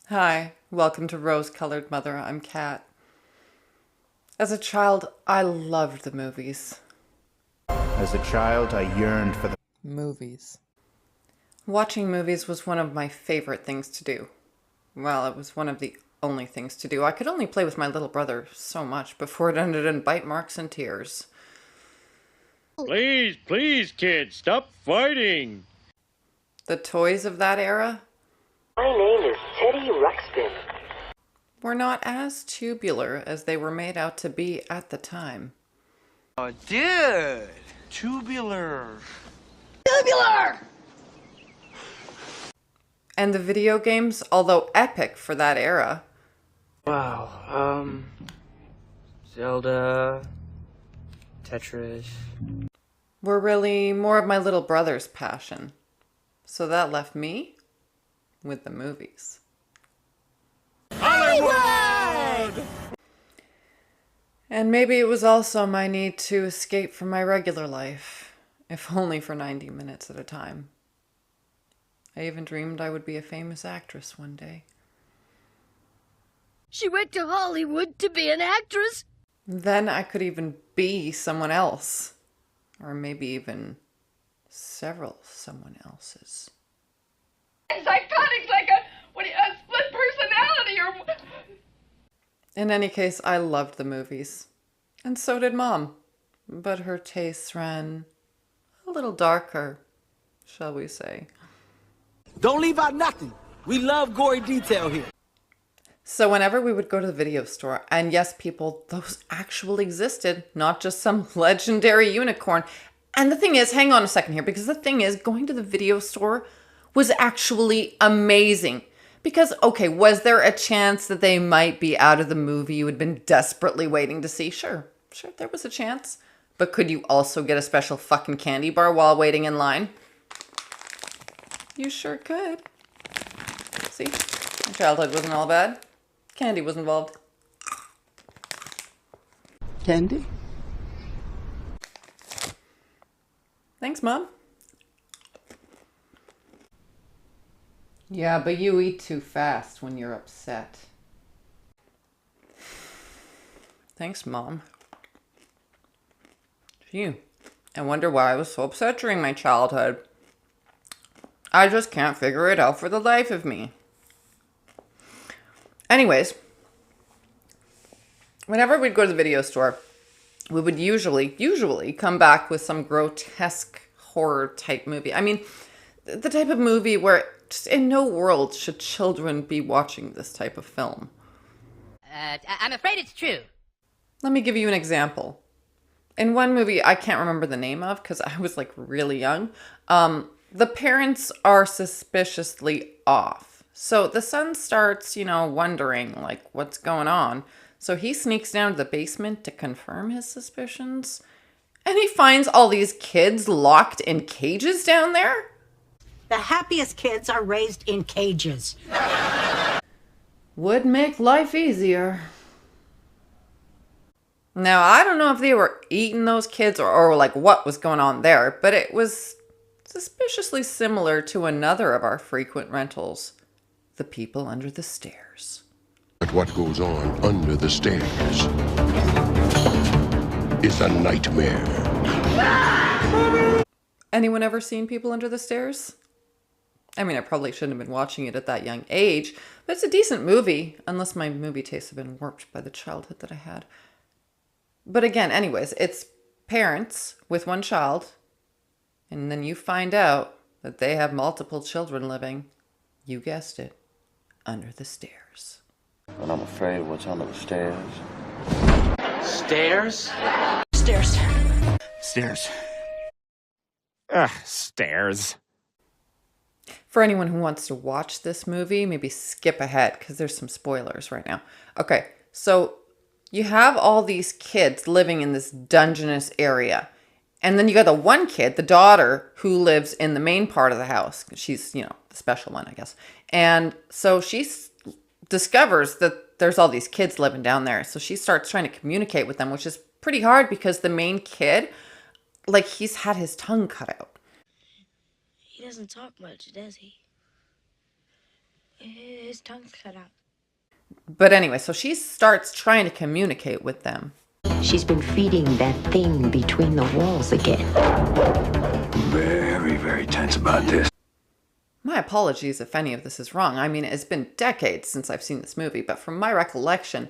Hi, welcome to Rose-Colored Mother. I'm Kat. As a child, I loved the movies. As a child, I yearned for the Movies. Watching movies was one of my favorite things to do. Well, it was one of the only things to do. I could only play with my little brother so much before it ended in bite marks and tears. Please, please, kids, stop fighting. The toys of that era My name is Teddy Ruxpin. were not as tubular as they were made out to be at the time. Oh, dude! Tubular. And the video games, although epic for that era, Wow, Zelda, Tetris. were really more of my little brother's passion. So that left me with the movies. Hollywood! And maybe it was also my need to escape from my regular life, if only for 90 minutes at a time. I even dreamed I would be a famous actress one day. She went to Hollywood to be an actress? Then I could even be someone else. Or maybe even several someone else's. Psychotics like a split personality or... In any case, I loved the movies. And so did Mom. But her tastes ran a little darker, shall we say. Don't leave out nothing. We love gory detail here. So whenever we would go to the video store, and yes, people, those actually existed, not just some legendary unicorn. And the thing is, hang on a second here, because the thing is, going to the video store was actually amazing. Because, okay, was there a chance that they might be out of the movie you had been desperately waiting to see? Sure, there was a chance. But could you also get a special fucking candy bar while waiting in line? You sure could. See, my childhood wasn't all bad. Candy was involved. Candy? Thanks, Mom. Yeah, but you eat too fast when you're upset. Thanks, Mom. Gee, I wonder why I was so upset during my childhood. I just can't figure it out for the life of me. Anyways, whenever we'd go to the video store, we would usually come back with some grotesque horror type movie. I mean, the type of movie where just in no world should children be watching this type of film. I'm afraid it's true. Let me give you an example. In one movie, I can't remember the name of because I was like really young, the parents are suspiciously off. So the son starts, wondering like what's going on. So he sneaks down to the basement to confirm his suspicions. And he finds all these kids locked in cages down there. The happiest kids are raised in cages. Would make life easier. Now, I don't know if they were eating those kids or like what was going on there, but it was suspiciously similar to another of our frequent rentals, The People Under the Stairs. But what goes on under the stairs is a nightmare. Anyone ever seen People Under the Stairs? I mean, I probably shouldn't have been watching it at that young age, but it's a decent movie, unless my movie tastes have been warped by the childhood that I had. But again, anyways, it's parents with one child, and then you find out that they have multiple children living, you guessed it, under the stairs. And I'm afraid what's under the stairs. Stairs? Stairs. stairs. Stairs. For anyone who wants to watch this movie, maybe skip ahead because there's some spoilers right now. Okay, so you have all these kids living in this dungeonous area. And then you got the one kid, the daughter, who lives in the main part of the house. She's, the special one, I guess. And so she discovers that there's all these kids living down there. So she starts trying to communicate with them, which is pretty hard because the main kid, like, he's had his tongue cut out. He doesn't talk much, does he? his tongue's cut out. But anyway, so she starts trying to communicate with them. She's been feeding that thing between the walls again. Very, very tense about this. My apologies if any of this is wrong. I mean, it's been decades since I've seen this movie, but from my recollection,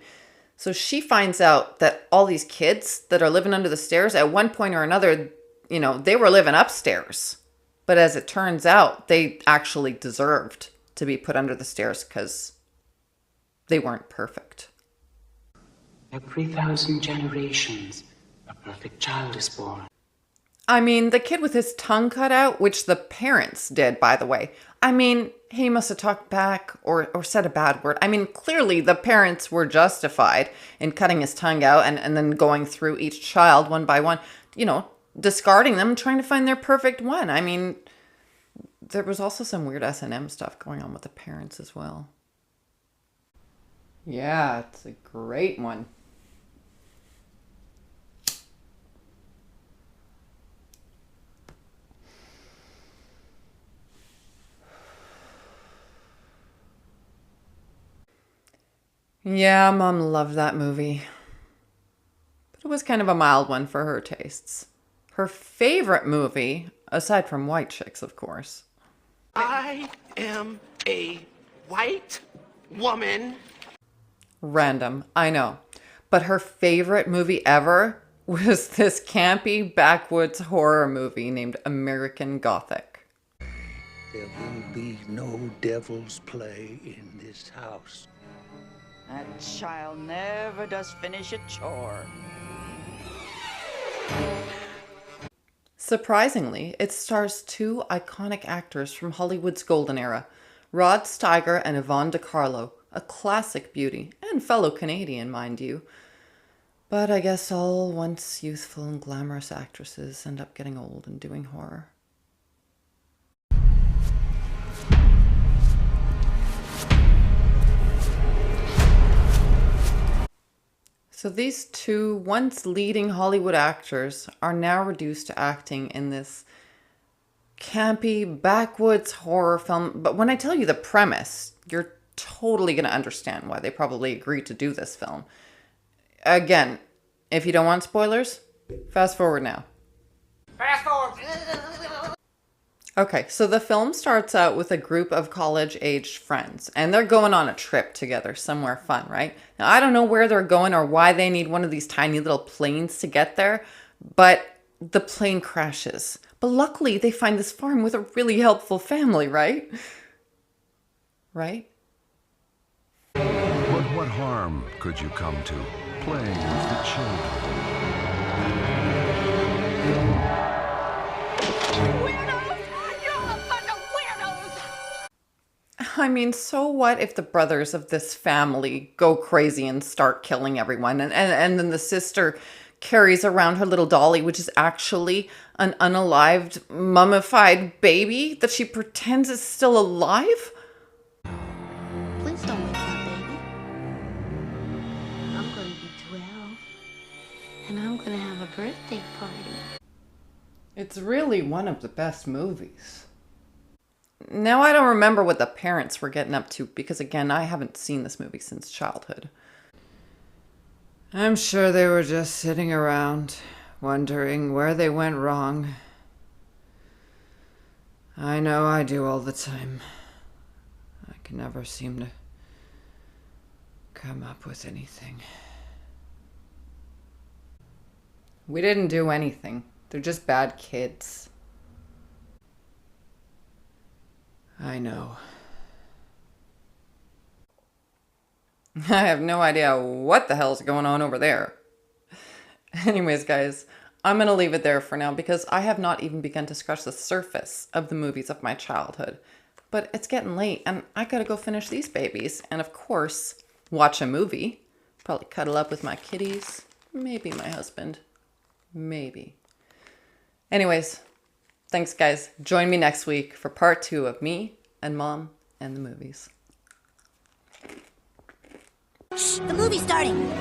so she finds out that all these kids that are living under the stairs, at one point or another, you know, they were living upstairs. But as it turns out, they actually deserved to be put under the stairs because they weren't perfect. Every 1,000 generations, a perfect child is born. I mean, the kid with his tongue cut out, which the parents did, by the way. I mean, he must have talked back or said a bad word. I mean, clearly the parents were justified in cutting his tongue out and then going through each child one by one, you know, discarding them, trying to find their perfect one. I mean, there was also some weird S&M stuff going on with the parents as well. Yeah, it's a great one. Yeah, Mom loved that movie. But it was kind of a mild one for her tastes. Her favorite movie, aside from White Chicks, of course. I am a white woman. Random, I know. But her favorite movie ever was this campy backwoods horror movie named American Gothic. There will be no devil's play in this house. That child never does finish a chore. Surprisingly, it stars two iconic actors from Hollywood's golden era, Rod Steiger and Yvonne De Carlo, a classic beauty, and fellow Canadian, mind you. But I guess all once youthful and glamorous actresses end up getting old and doing horror. So these two once leading Hollywood actors are now reduced to acting in this campy backwoods horror film. But when I tell you the premise, you're totally going to understand why they probably agreed to do this film. Again, if you don't want spoilers, fast forward now. Fast forward. Okay, so the film starts out with a group of college-aged friends, and they're going on a trip together, somewhere fun, right? Now, I don't know where they're going or why they need one of these tiny little planes to get there, but the plane crashes. But luckily, they find this farm with a really helpful family, right? Right? But what harm could you come to playing with the children? I mean, so what if the brothers of this family go crazy and start killing everyone? And then the sister carries around her little dolly, which is actually an unalived, mummified baby that she pretends is still alive? Please don't wake my baby. I'm going to be 12. And I'm going to have a birthday party. It's really one of the best movies. Now, I don't remember what the parents were getting up to because, again, I haven't seen this movie since childhood. I'm sure they were just sitting around, wondering where they went wrong. I know I do all the time. I can never seem to come up with anything. We didn't do anything. They're just bad kids. I know. I have no idea what the hell's going on over there. Anyways, guys, I'm going to leave it there for now because I have not even begun to scratch the surface of the movies of my childhood. But it's getting late and I gotta go finish these babies. And of course, watch a movie. Probably cuddle up with my kitties. Maybe my husband. Maybe. Anyways, thanks, guys. Join me next week for part 2 of me and Mom and the movies. The movie's starting.